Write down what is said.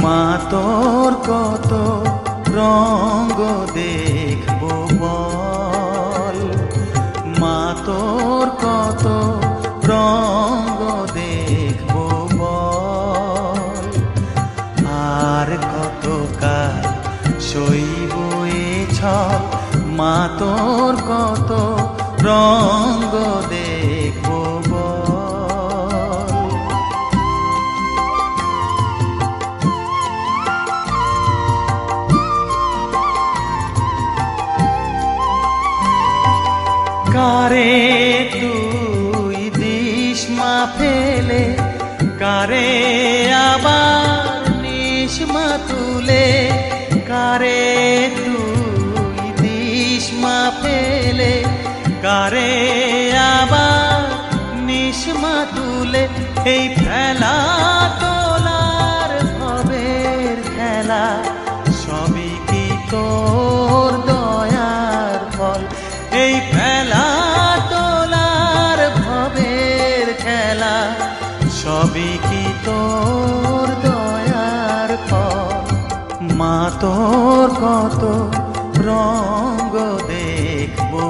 মা তোর কত রঙ্গ দেখবো বল, মা তোর কত রঙ্গ দেখবো বল, আর কত কাল সইব এ ছল, মা তোর কত রঙ্গ দেখবো বল। কারে তুই দিস মা ফেলে, কারে আবার নিস মা তুলে, কারে তুই দিস মা ফেলে, কারে আবার নিস মা তুলে। এই ফেলা তোলার ভবের খেলা, সবই কি তোর দয়ার ফল। এই ফেলা তোলার ভবের খেলা, সবই কি তোর দয়ার ফল। মা তোর কত রঙ্গ দেখবো